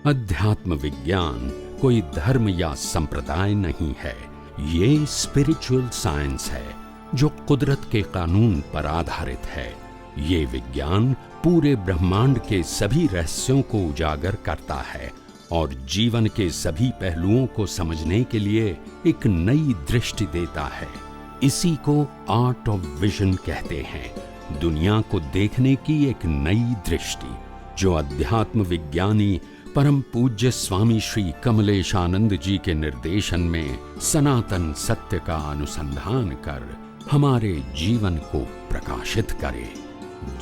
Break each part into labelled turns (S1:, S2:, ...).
S1: अध्यात्म विज्ञान कोई धर्म या संप्रदाय नहीं है, ये स्पिरिचुअल साइंस है जो कुदरत के कानून पर आधारित है। ये विज्ञान पूरे ब्रह्मांड के सभी रहस्यों को उजागर करता है और जीवन के सभी पहलुओं को समझने के लिए एक नई दृष्टि देता है। इसी को आर्ट ऑफ विजन कहते हैं, दुनिया को देखने की एक नई दृष्टि, जो अध्यात्म विज्ञानी परम पूज्य स्वामी श्री कमलेशानंद जी के निर्देशन में सनातन सत्य का अनुसंधान कर हमारे जीवन को प्रकाशित करे।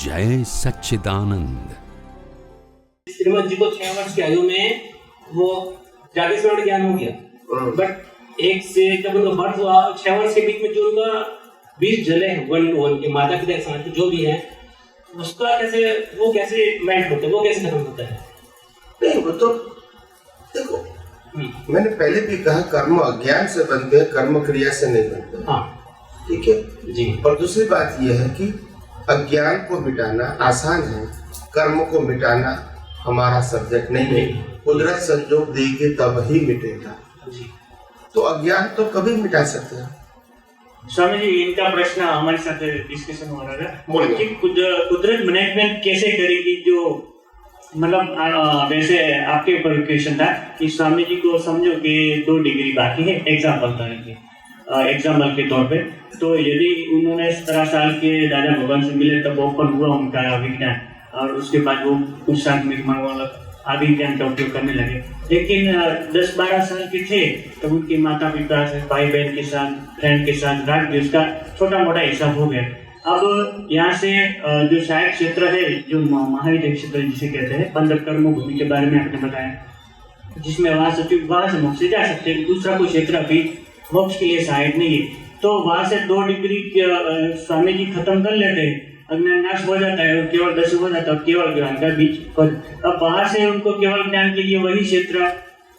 S1: जय सच्चिदानंद।
S2: श्रीमद जी को 6 वर्ष की आयु में वो जागेश्वर ज्ञान हो गया, बट एक से जब उनका बर्थ हुआ 6 वर्ष के बीच में जो उनका बीज जले हैं उनके माता पिता के साथ जो भी है, उसका कैसे मेल्ट होता है, वो कैसे खत्म होता है?
S3: नहीं, वो तो देखो, मैंने पहले भी कहा कर्म अज्ञान से बनते हैं, कर्म क्रिया से नहीं बनते।
S2: हाँ,
S3: ठीक है जी। और दूसरी बात यह है कि अज्ञान को मिटाना आसान है, कर्म को मिटाना हमारा सब्जेक्ट नहीं है। कुदरत संजोग देगी तब ही मिटेगा जी। तो अज्ञान तो कभी मिटा सकते हैं।
S4: स्वामी जी, इनका प्रश्न हमारे साथ डिस्कशन हो रहा है कि कुदरत मैनेजमेंट कैसे करेगी, जो मतलब वैसे आपके ऊपर क्वेश्चन था कि स्वामी जी को समझो कि 2 डिग्री बाकी है, एग्जाम्पल के तौर पे, तो यदि उन्होंने 17 साल के दादा भगवान से मिले तब ओपन हुआ उनका विज्ञान, और उसके बाद वो कुछ साल में अभिज्ञान का उपयोग करने लगे, लेकिन 10-12 साल के थे तब उनके माता पिता से, भाई बहन के साथ, फ्रेंड के साथ रात भी उसका छोटा मोटा हिसाब हो गया। अब यहाँ से जो सहायक क्षेत्र है, जो महाविद्य क्षेत्र जिसे कहते हैं, 15 कर्म भूमि के बारे में आपने बताया, जिसमें वहाँ से मोक्ष से जा सकते हैं, दूसरा कोई क्षेत्र अभी मोक्ष के लिए सहायक नहीं है, तो वहाँ से 2 डिग्री स्वामी जी खत्म कर लेते हैं, अज्ञान नाश हो जाता है, केवल 10 हो जाता है, केवल ज्ञान का बीज पर। अब वहाँ से उनको केवल ज्ञान के लिए वही क्षेत्र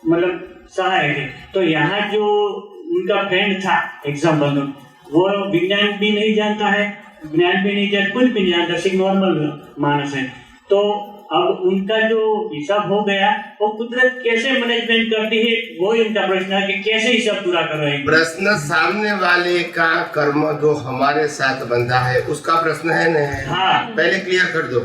S4: मतलब सहायक है। तो यहाँ जो उनका फ्रेंड था एग्जाम्पल, वो विज्ञान भी नहीं जानता है, ज्ञान भी नहीं जानता, कुछ भी नहीं जानता, सिर्फ नॉर्मल मानस है। तो अब उनका जो हिसाब हो गया, वो कुदरत कैसे मैनेजमेंट करती है, वो इनका प्रश्न है कि कैसे हिसाब पूरा कर रहे हैं।
S3: प्रश्न सामने वाले का कर्म जो हमारे साथ बंधा है उसका प्रश्न है नहीं?
S4: हाँ,
S3: पहले क्लियर कर दो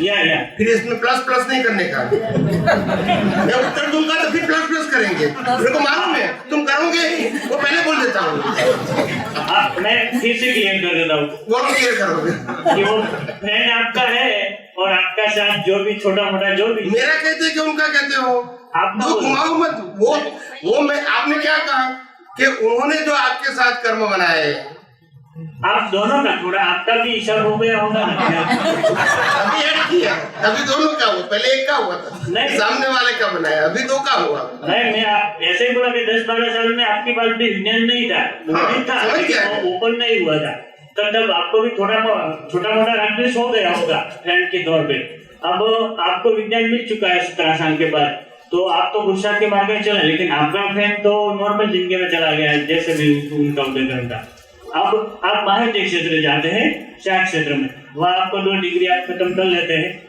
S4: या
S3: फिर इसमें प्लस नहीं करने का। मैं उत्तर दूंगा तो फिर प्लस करेंगे, मेरे को मालूम है तुम करोगे ही, वो पहले बोल देता हूँ।
S4: मैं फिर से क्लियर कर देता हूँ।
S3: वो क्लियर करोगे
S4: कि वो फ्रेंड आपका है और आपका साथ जो भी छोटा मोटा जो भी,
S3: मेरा कहते कि उनका कहते हो, आप तो घुमाओ मत। वो मैं आपने क्या कहा कि उन्होंने जो आपके साथ कर्म बनाए,
S4: आप दोनों का थोड़ा आपका भी हिसाब हो गया होगा ना।
S3: अभी ऐड किया, अभी दोनों का हुआ, पहले एक का हुआ था, नहीं सामने वाले का बनाया, अभी 2 का हुआ।
S4: नहीं, मैं ऐसे ही बोला कि 10-12 साल में आपकी बात भी विज्ञान नहीं था, ओपन नहीं हुआ था, तब आपको भी छोटा मोटा रैंकलिस्ट हो गया होगा फ्रेंड के तौर पे। अब आपको विज्ञान मिल चुका है 17 साल के बाद, तो आप तो गुस्सा के मार्ग में चला, लेकिन आपका फ्रेंड तो नॉर्मल जिंदगी में चला गया है, जैसे भी उनका उद्देश्य था। अब आप बाहर के क्षेत्र जाते हैं, सहायक क्षेत्र में, वहाँ आपको 2 डिग्री आप खत्म कर लेते हैं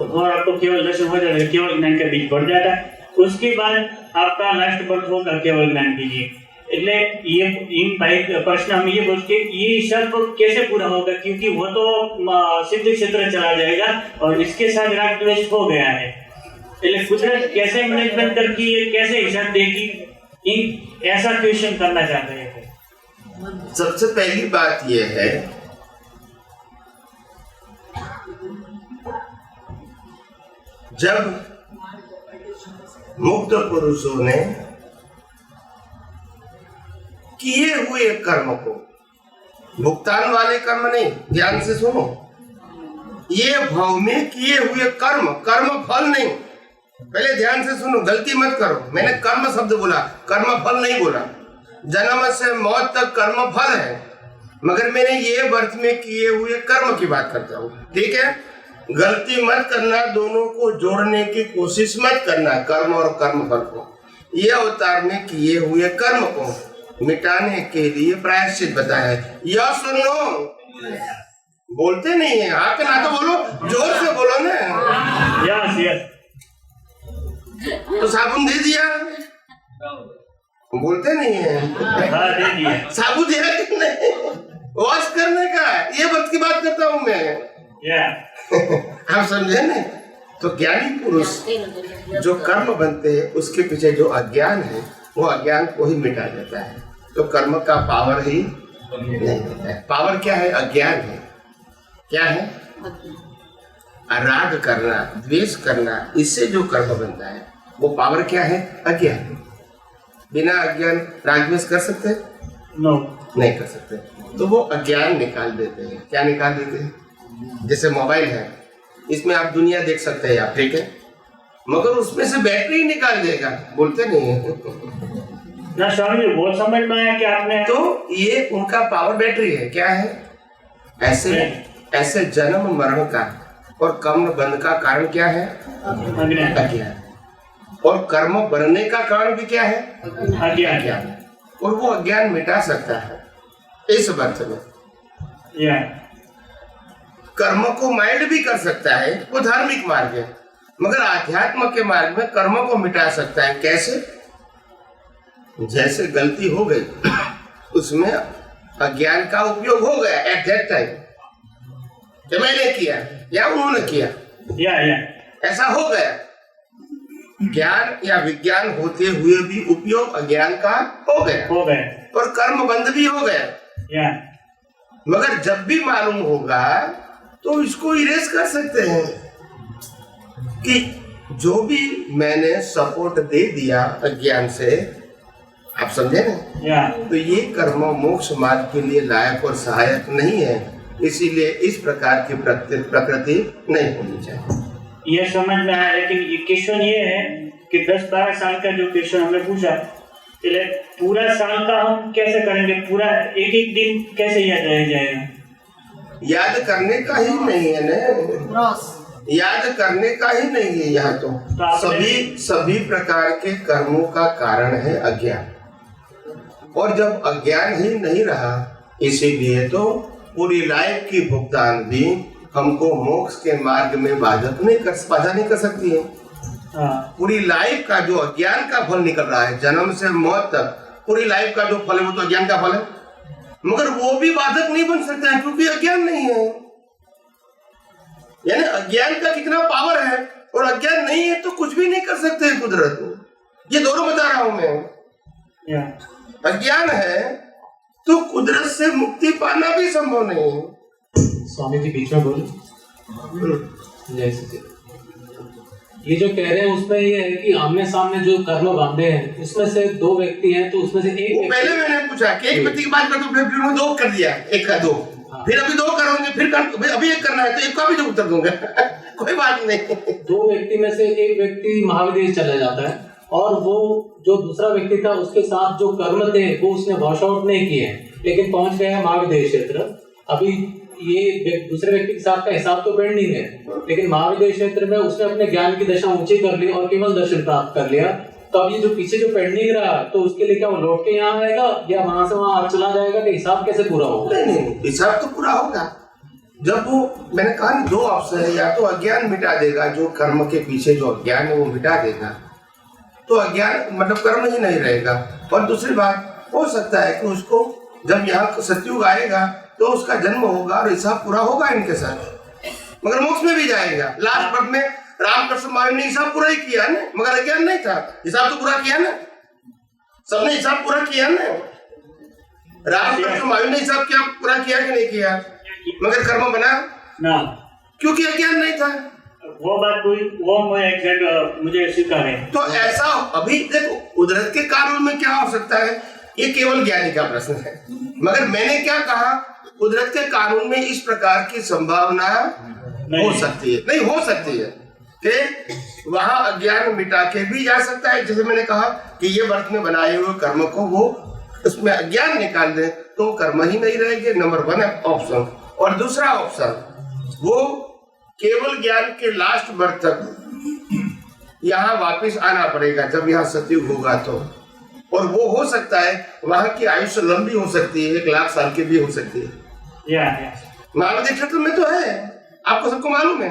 S4: और आपको केवल 10 हो जाता है, केवल ज्ञान का बीज बढ़ जाता है। उसके बाद आपका लास्ट बर्थ होगा केवल ज्ञान के लिए। એટલે ये इन भाई प्रश्न हम ये बोलते ये सब कैसे पूरा होगा, क्योंकि वो तो सिद्ध क्षेत्र चला जाएगा और इसके साथ राग द्वेष हो गया है। એટલે कुदरत कैसे मैनेजमेंट करती है, कैसे हिसाब देगी, इन ऐसा क्वेश्चन करना चाहते हैं।
S3: सबसे पहली बात ये है, जब मुक्त पुरुषों ने किए हुए कर्म को, भुगतान वाले कर्म नहीं, ध्यान से सुनो, ये भाव में किए हुए कर्म फल नहीं, पहले ध्यान से सुनो, गलती मत करो, मैंने कर्म शब्द बोला, कर्म फल नहीं बोला। जन्म से मौत तक कर्म फल है, मगर मैंने ये वर्ष में किए हुए कर्म की बात करता हूँ, ठीक है? गलती मत करना, दोनों को जोड़ने की कोशिश मत करना, कर्म और कर्म फल को। ये अवतार में किए हुए कर्म को मिटाने के लिए प्रायश्चित बताया है। यस और नो बोलते नहीं है, हाँ के ना तो बोलो, जोर से बोलो ना।
S4: Yes yes.
S3: तो साबुन दे दिया, बोलते नहीं है।
S4: हाँ दे दिया।
S3: साबुन दिया कि नहीं, वॉश करने का, ये वक्त की बात करता हूँ मैं। आप समझे ना? तो ज्ञानी पुरुष जो कर्म बनते हैं उसके पीछे जो अज्ञान है वो अज्ञान को ही मिटा देता है। तो कर्म का पावर ही नहीं देता है। पावर क्या है? अज्ञान है। क्या है? राग करना, द्वेष करना, इससे जो कर्म बनता है वो पावर क्या है? अज्ञान। बिना अज्ञान राग द्वेष कर सकते हैं?
S4: नो,
S3: नहीं कर सकते। तो वो अज्ञान निकाल देते हैं। क्या निकाल देते हैं? जैसे मोबाइल है, इसमें आप दुनिया देख सकते हैं आप, ठीक है, मगर उसमें से बैटरी निकाल देगा, बोलते नहीं है
S4: ना स्वामी जी, बहुत समझ में आया कि आपने।
S3: तो ये उनका पावर बैटरी है। क्या है? ऐसे जन्म मरण का और कर्म बंध का कारण क्या है? अज्ञान। और कर्म बनने का कारण भी क्या है? अज्ञान। और वो अज्ञान मिटा सकता है इस अर्थ में। कर्म को माइंड भी कर सकता है, वो धार्मिक मार्ग है, मगर आध्यात्म के मार्ग में कर्म को मिटा सकता है। कैसे? जैसे गलती हो गई उसमें अज्ञान का उपयोग हो गया एट दैट टाइम, कि मैंने किया या उन्होंने किया, ऐसा हो गया। ज्ञान या विज्ञान होते हुए भी उपयोग अज्ञान का हो गया और कर्म बंद भी हो गया। मगर जब भी मालूम होगा तो इसको इरेज कर सकते हैं कि जो भी मैंने सपोर्ट दे दिया अज्ञान से, आप समझे ना? तो ये कर्म मोक्ष मार्ग के लिए लायक और सहायक नहीं है, इसीलिए इस प्रकार की प्रकृति नहीं होनी चाहिए।
S4: ये समझ में आया, लेकिन ये क्वेश्चन ये है कि 10-12 साल का जो क्वेश्चन हमने पूछा, पूरा साल का हम कैसे करेंगे? पूरा एक दिन कैसे याद रह जाएगा?
S3: याद करने का ही नहीं है ना, याद करने का ही नहीं है। यहाँ तो सभी प्रकार के कर्मों का कारण है अज्ञान, और जब अज्ञान ही नहीं रहा, इसीलिए तो पूरी लाइफ की भुगतान भी हमको मोक्ष के मार्ग में बाधा नहीं कर सकती है। पूरी लाइफ का जो अज्ञान का फल निकल रहा है, जन्म से मौत तक पूरी लाइफ का जो फल है वो तो अज्ञान का फल है, मगर वो भी बाधक नहीं बन सकता है क्योंकि अज्ञान नहीं है। यानी अज्ञान का कितना पावर है, और अज्ञान नहीं है तो कुछ भी नहीं कर सकते हैं कुदरत। ये दोनों बता रहा हूं मैं। अज्ञान है तो कुदरत से मुक्ति पाना भी संभव नहीं है।
S2: स्वामी जी बीच में बोले। जैसे ये जो कह रहे हैं उसमें ये है कि आमने सामने जो कर्म बांधे हैं उसमें से 2 व्यक्ति हैं, तो उसमें से एक
S3: पहले मैंने पूछा कि एक व्यक्ति की बात कर, तो फिर उन्होंने 2 कर दिया, 1 का 2, फिर अभी 2 करोगे, फिर अभी 1 करना है तो 1 का भी जो उत्तर दूंगा कोई बात नहीं।
S2: 2 व्यक्ति में से एक व्यक्ति महाविदेश चला जाता है, और वो जो दूसरा व्यक्ति था उसके साथ जो कर्म थे वो उसने वॉश आउट नहीं किए, लेकिन पहुंच गया महाविदेश क्षेत्र। अभी ये दूसरे व्यक्ति के साथ का हिसाब तो पेंडिंग है, लेकिन महाविदेश क्षेत्र में उसने अपने ज्ञान की दशा ऊंची कर ली और केवल दर्शन प्राप्त कर लिया। तो अब ये जो पीछे जो पेंडिंग रहा, तो उसके लिए क्या वो लौट के यहाँ आएगा या वहां से वहां चला जाएगा? कि हिसाब कैसे पूरा होगा?
S3: नहीं, हिसाब तो पूरा होगा। जब वो, मैंने कहा ना 2 ऑप्शन है, या तो अज्ञान मिटा देगा, जो कर्म के पीछे जो अज्ञान है वो मिटा देगा, तो अज्ञान मतलब कर्म ही नहीं रहेगा। और दूसरी बात हो सकता है कि उसको जब यहाँ सतयुग आएगा तो उसका जन्म होगा और हिसाब पूरा होगा इनके साथ, मगर मोक्ष में भी जाएगा। लास्ट पद में रामकृष्ण महावीर ने हिसाब पूरा ही किया ना, मगर अज्ञान नहीं था, हिसाब तो पूरा किया ना, सबने हिसाब पूरा किया ना। रामकृष्ण महावीर ने हिसाब क्या पूरा किया कि नहीं किया, मगर कर्म बना
S4: ना,
S3: क्योंकि अज्ञान नहीं था।
S4: वो बात हुई, वो मुझे स्वीकार है।
S3: तो ऐसा अभी देखो, कुदरत के कानून में क्या हो सकता है, ये केवल ज्ञानी का प्रश्न है, मगर मैंने क्या कहा, कुदरत के कानून में इस प्रकार की संभावना हो सकती है, नहीं हो सकती है कि वहां अज्ञान मिटा के भी जा सकता है। जैसे मैंने कहा कि ये वर्ष में बनाए हुए कर्म को वो उसमें अज्ञान निकाल दे तो कर्म ही नहीं रहेंगे। Number 1 option. और दूसरा ऑप्शन, वो केवल ज्ञान के लास्ट वर्ष तक यहाँ वापिस आना पड़ेगा जब यहाँ सतयुग होगा तो, और वो हो सकता है वहां की आयुष्य लंबी हो सकती है, 1 लाख साल की भी हो सकती है। महाविदेश क्षेत्र में तो है, आपको सबको मालूम है,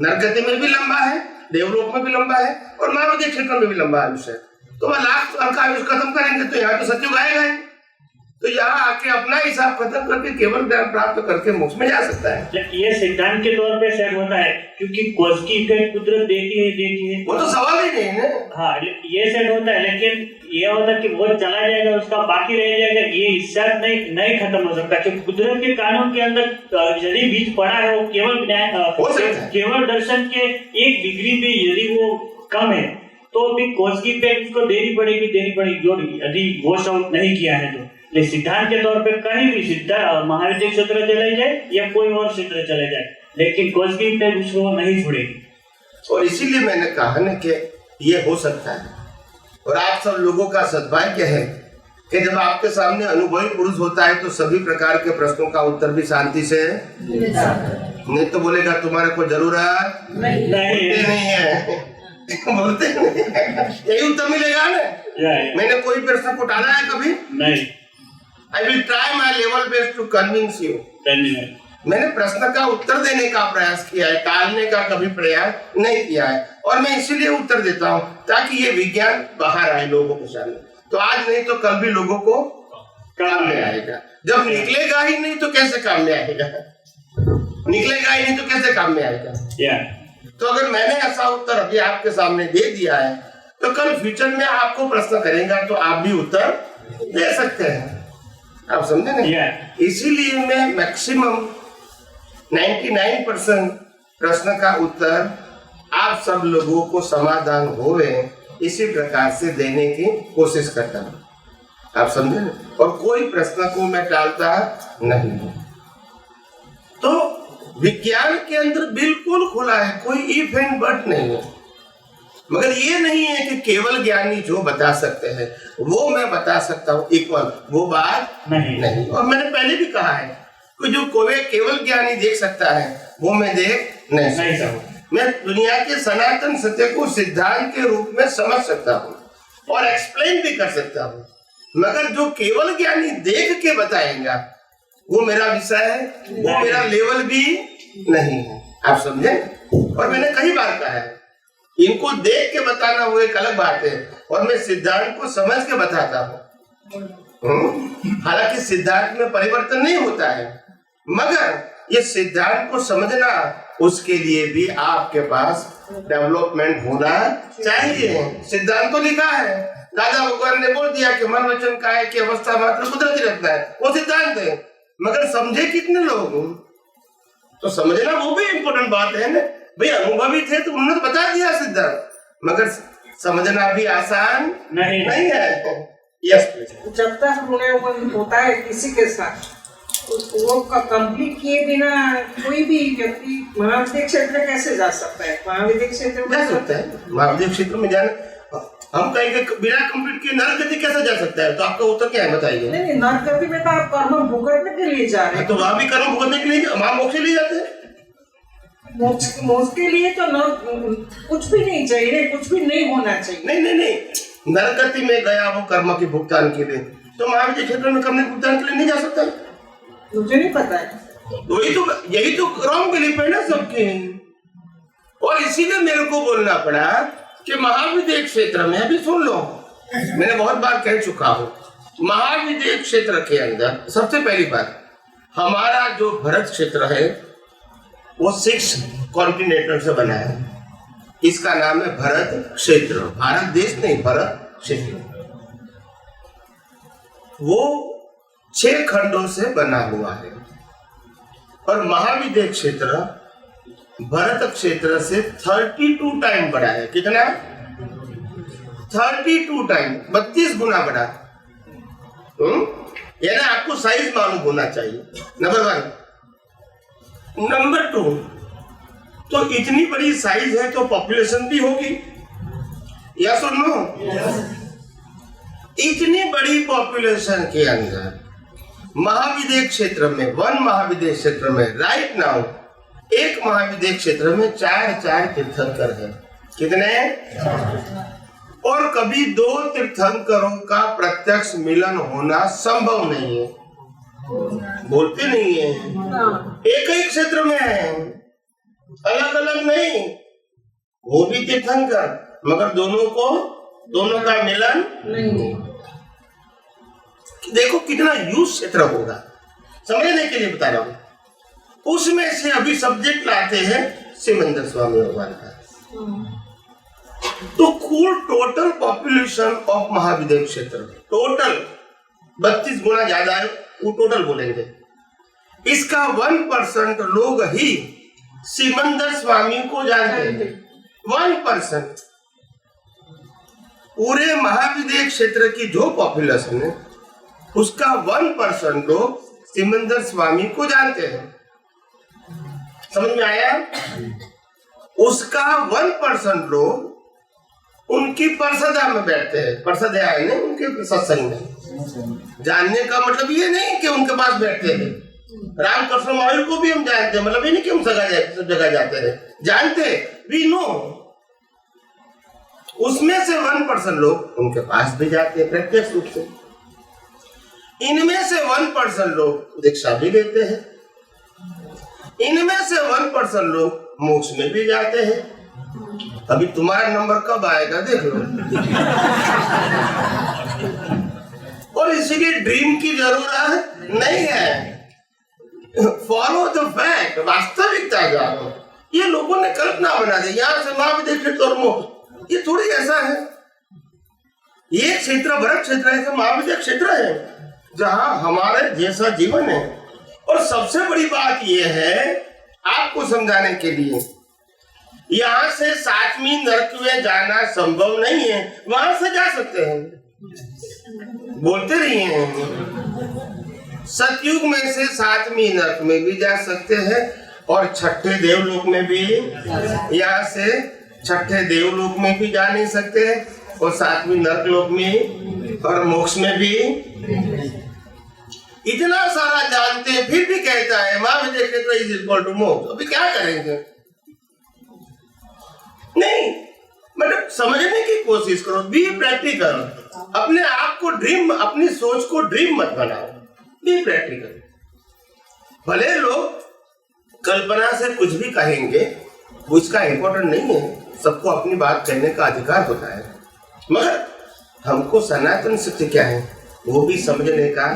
S3: नरगति में भी लंबा है, देवलोक में भी लंबा है और महाविद्य क्षेत्र में भी लंबा आयुष्य है। तो वह लाख साल का आयुष्य खत्म करेंगे तो यहाँ तो सतयुग आएगा ही, तो यहाँ आके अपना हिसाब खत्म करके केवल ज्ञान प्राप्त करके मोक्ष में जा सकता है।
S4: ये सिद्धांत के तौर पे सेट होता है, क्योंकि कॉज की इफेक्ट कुदरत देती है
S3: वो तो सवाल ही नहीं है।
S4: हाँ, ये सेट होता है, लेकिन ये होता है कि वो चला जाएगा, उसका बाकी रह जाएगा, ये हिस्सा नहीं खत्म हो सकता, क्योंकि कुदरत के कानून के अंदर यदि बीज पड़ा है वो केवल दर्शन के एक डिग्री पे यदि वो कम है तो भी कॉज की इफेक्ट उसको देनी पड़ेगी जो यदि वॉश आउट नहीं किया है तो। लेकिन सिद्धांत के तौर पे कहीं भी महाविद्य क्षेत्र चले जाए या कोई और क्षेत्र चले जाए, लेकिन कॉज की इफेक्ट उसको नहीं छोड़ेगी।
S3: और इसीलिए मैंने कहा ना कि ये हो सकता है, और आप सब लोगों का सद्भाग्य है कि जब आपके सामने अनुभवी पुरुष होता है तो सभी प्रकार के प्रश्नों का उत्तर भी शांति से नहीं तो बोलेगा तुम्हारे को जरूरत नहीं है बोलते नहीं, यही उत्तर मिलेगा ना। मैंने कोई प्रश्न को टाला है कभी
S4: नहीं।
S3: I will try my level best to convince you. मैंने प्रश्न का उत्तर देने का प्रयास किया है, टालने का कभी प्रयास नहीं किया है, और मैं इसीलिए उत्तर देता हूँ ताकि ये विज्ञान बाहर आए लोगों के सामने। तो आज नहीं तो कल भी लोगों को काम में आएगा। जब निकलेगा ही नहीं तो कैसे काम में आएगा, निकलेगा ही नहीं तो कैसे काम में आएगा। तो अगर मैंने ऐसा उत्तर अभी आपके सामने दे दिया है तो कल फ्यूचर में आपको प्रश्न करेगा तो आप भी उत्तर दे सकते हैं, आप समझे ना। इसीलिए मैं मैक्सिमम 99% प्रश्न का उत्तर आप सब लोगों को समाधान होवे इसी प्रकार से देने की कोशिश करता हूँ, आप समझे ना। और कोई प्रश्न को मैं टालता नहीं हूँ। तो विज्ञान के अंदर बिल्कुल खुला है, कोई इफ एंड बट नहीं है। मगर ये नहीं है कि केवल ज्ञानी जो बता सकते हैं वो मैं बता सकता हूँ इक्वल, वो बात नहीं। और मैंने पहले भी कहा है कि जो केवल ज्ञानी देख सकता है वो मैं देख नहीं सकता हूँ। मैं दुनिया के सनातन सत्य को सिद्धांत के रूप में समझ सकता हूँ और एक्सप्लेन भी कर सकता हूँ, मगर जो केवल ज्ञानी देख के बताएगा वो मेरा विषय है, वो मेरा लेवल भी नहीं है, आप समझे। और मैंने कई बार कहा है इनको देख के बताना वो एक अलग बात है, और मैं सिद्धांत को समझ के बताता हूँ। हालांकि सिद्धांत में परिवर्तन नहीं होता है, मगर ये सिद्धांत को समझना उसके लिए भी आपके पास डेवलपमेंट होना चाहिए। सिद्धांत तो लिखा है, दादा भगवान ने बोल दिया कि मन वचन काया की अवस्था मात्र कुदरती रखना है, वो सिद्धांत है। मगर समझे कितने लोग, तो समझना वो भी इम्पोर्टेंट बात है ना भाई। अनुभवी थे तो उन्होंने तो बता दिया सिद्धांत, मगर समझना भी आसान नहीं है। यस,
S5: जब तक ऋण होता है किसी के साथ वो कंप्लीट किए बिना कोई भी व्यक्ति महाविद्य क्षेत्र कैसे जा सकता है? महाविद्य क्षेत्र में जा सकता है,
S3: महाविद्य क्षेत्र में जाना हम कहेंगे बिना कंप्लीट किए नरक गति कैसे जा सकता है? तो आपका उत्तर क्या है बताइए।
S5: नहीं, नरक गति में तो आप कर्म भुगतने के लिए जा रहे हैं,
S3: तो वहाँ भी कर्म भुगतने के लिए वहाँ मोक्ष लिए जाते हैं।
S5: मोक्ष के लिए तो कुछ भी नहीं चाहिए, कुछ भी नहीं होना चाहिए।
S3: नहीं, नरक गति में गया वो कर्म के भुगतान के लिए, तो महाविद्य क्षेत्र में कर्म के भुगतान के लिए नहीं जा सकता।
S5: मुझे नहीं पता है,
S3: यही तो रॉन्ग बिलीफ है ना सबके। और इसीलिए मेरे को बोलना पड़ा कि महाविद्य क्षेत्र में, अभी सुन लो, मैंने बहुत बार कह चुका हूँ, महाविद्य क्षेत्र के अंदर सबसे पहली बात हमारा जो भरत क्षेत्र है वो 6 कॉन्टिनेंटल से बना है। इसका नाम है भरत क्षेत्र, भारत देश नहीं, भरत क्षेत्र। वो 6 खंडों से बना हुआ है, और महाविद्य क्षेत्र भरत क्षेत्र से 32 टाइम बड़ा है। कितना? 32 टाइम, 32 गुना बड़ा। यानी आपको साइज मालूम होना चाहिए, नंबर 1। नंबर 2, तो इतनी बड़ी साइज है तो पॉपुलेशन भी होगी, या सुनो, इतनी बड़ी पॉपुलेशन के अंदर महाविद्य क्षेत्र में, 1 महाविद्य क्षेत्र में राइट नाउ एक महाविद्य क्षेत्र में 4 तीर्थंकर हैं। कितने? और कभी 2 तीर्थंकरों का प्रत्यक्ष मिलन होना संभव नहीं है, बोलते नहीं है, एक ही क्षेत्र में है, अलग अलग नहीं। वो भी तीर्थंकर, मगर दोनों का मिलन
S5: नहीं।
S3: देखो कितना यूज क्षेत्र होगा, समझने के लिए बता रहा हूं। उसमें से अभी सब्जेक्ट लाते हैं सिमंदर स्वामी भगवान का। तो कुल टोटल पॉपुलेशन ऑफ महाविद्या क्षेत्र टोटल 32 गुना ज्यादा है, वो टोटल बोलेंगे। इसका 1% लोग ही सिमंदर स्वामी को जानते हैं। 1% पूरे महाविद्या क्षेत्र की जो पॉपुलेशन है उसका 1% लोग सिमंदर स्वामी को जानते हैं। समझ में आया? उसका 1% लोग उनकी परसदा में बैठते हैं, परसदा है नहीं, उनके सत्संग में। जानने का मतलब ये नहीं कि उनके पास बैठते हैं। रामकृष्ण मौर्य को भी हम जानते हैं, मतलब ये नहीं कि हम सब जगह जाते हैं, जानते वी नो। उसमें से 1% लोग उनके पास भी जाते हैं प्रत्यक्ष रूप से। इनमें से 1% लोग दीक्षा भी लेते हैं। इनमें से 1% लोग मोक्ष में भी जाते हैं। अभी तुम्हारा नंबर कब आएगा देख लो। और इसीलिए ड्रीम की जरूरत नहीं है, फॉलो द फैक्ट, वास्तविकता जानो। ये लोगों ने कल्पना बना दी, यहाँ से महाविद्या क्षेत्र और मोक्ष, ये थोड़ी ऐसा है। ये क्षेत्र भरत क्षेत्र है, महाविद्या क्षेत्र है जहाँ हमारे जैसा जीवन है। और सबसे बड़ी बात यह है आपको समझाने के लिए, यहाँ से 7वीं नरक में जाना संभव नहीं है, वहां से जा सकते हैं। बोलते रहिए हैं, सतयुग में से 7वीं नरक में भी जा सकते हैं और छठे देवलोक में भी, यहाँ से छठे देवलोक में भी जा नहीं सकते और 7वीं नरक लोक में और मोक्ष में भी। इतना सारा जानते फिर भी कहता है महाविद्या क्षेत्र इज इक्वल टू मोक्ष। अभी क्या करेंगे? नहीं, मतलब समझने की कोशिश करो, बी प्रैक्टिकल। अपने आप को ड्रीम, अपनी सोच को ड्रीम मत बनाओ, बी प्रैक्टिकल। भले लोग कल्पना से कुछ भी कहेंगे, वो इसका इम्पोर्टेंट नहीं है, सबको अपनी बात कहने का अधिकार होता है। मगर हमको सनातन सत्य क्या है वो भी समझने का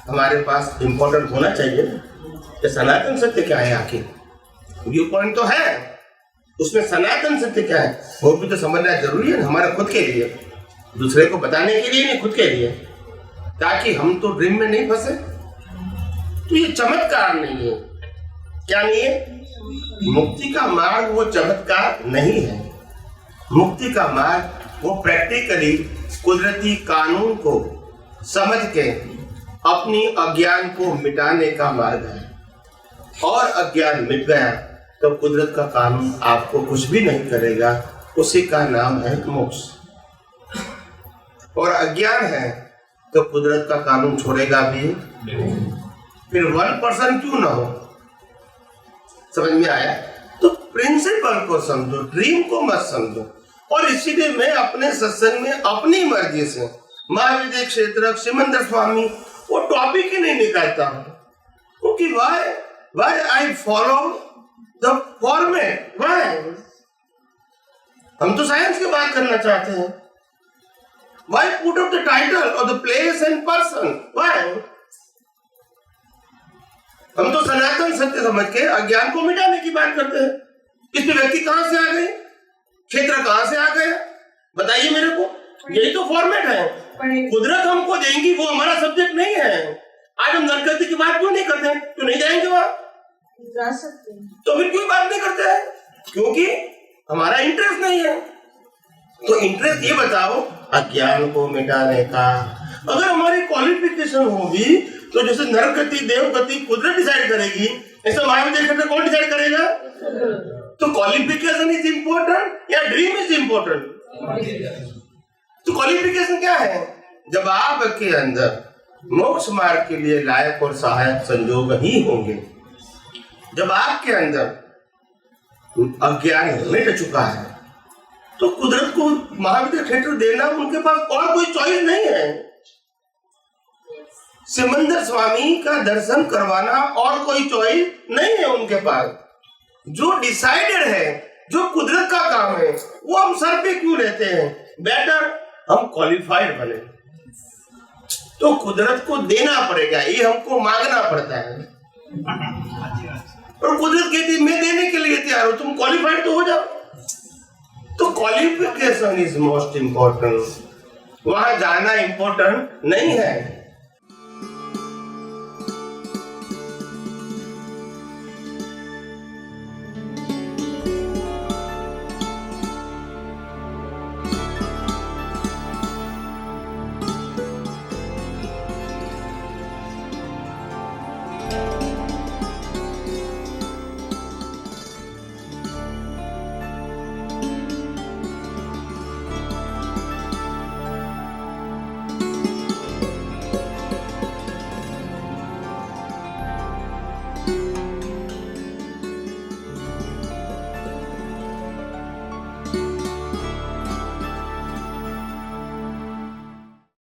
S3: हमारे पास इम्पोर्टेंट होना चाहिए कि सनातन सत्य क्या है। आखिर व्यू पॉइंट तो है, उसमें सनातन सत्य क्या है वो भी तो समझना जरूरी है, हमारे खुद के लिए, दूसरे को बताने के लिए नहीं, खुद के लिए, ताकि हम तो ड्रीम में नहीं फंसे। तो ये चमत्कार नहीं है। क्या नहीं है? मुक्ति का मार्ग वो चमत्कार नहीं है। मुक्ति का मार्ग वो प्रैक्टिकली कुदरती कानून को समझ के अपनी अज्ञान को मिटाने का मार्ग है। और अज्ञान मिट गया तो कुदरत का कानून आपको कुछ भी नहीं करेगा, उसी का नाम है मोक्ष। और अज्ञान है तो कुदरत का कानून छोड़ेगा भी। फिर 1% क्यों ना हो? समझ में आया? तो प्रिंसिपल को समझो, ड्रीम को मत समझो। और इसीलिए मैं अपने सत्संग में अपनी मर्जी से महाविद्या क्षेत्र सिमंदर स्वामी वो टॉपिक ही नहीं निकालता हूं, क्योंकि why I follow the format. Why? हम तो साइंस की बात करना चाहते हैं। Why put up the title और the place and person? Why? हम तो सनातन सत्य समझ के अज्ञान को मिटाने की बात करते हैं। इसमें व्यक्ति कहां से आ गए, क्षेत्र कहां से आ गया, बताइए मेरे को। यही तो फॉर्मेट है। कुदरत हमको देंगी, वो हमारा सब्जेक्ट नहीं है। आज हम नरकती की बात क्यों नहीं करते हैं? क्यों नहीं जाएंगे वहां?
S5: जा सकते हैं।
S3: तो फिर क्यों बात नहीं करते हैं? क्योंकि हमारा इंटरेस्ट नहीं है। तो इंटरेस्ट ये बताओ अज्ञान को मिटाने का। अगर हमारी क्वालिफिकेशन होगी तो जैसे नरकति देवगति कुदरत डिसाइड करेगी, ऐसा महाविद्या क्षेत्र कौन डिसाइड करेगा? तो क्वालिफिकेशन इज इम्पोर्टेंट या ड्रीम इज इम्पोर्टेंट? तो क्वालिफिकेशन क्या है? जब आपके अंदर मोक्ष मार्ग के लिए लायक और सहायक संयोग ही होंगे, जब आपके अंदर अज्ञान मिट चुका है, तो कुदरत को महाविद्या क्षेत्र देना उनके पास और कोई चॉइस नहीं है। सिमंदर स्वामी का दर्शन करवाना और कोई चॉइस नहीं है उनके पास। जो डिसाइडेड है जो कुदरत का काम है वो हम सर पे क्यों लेते हैं? बेटर हम क्वालिफाइड बने, तो कुदरत को देना पड़ेगा, ये हमको मांगना पड़ता है। और कुदरत कहती है मैं देने के लिए तैयार हूं, तुम क्वालिफाइड तो हो जाओ। तो क्वालिफिकेशन इज मोस्ट इम्पोर्टेंट, वहां जाना इम्पोर्टेंट नहीं है।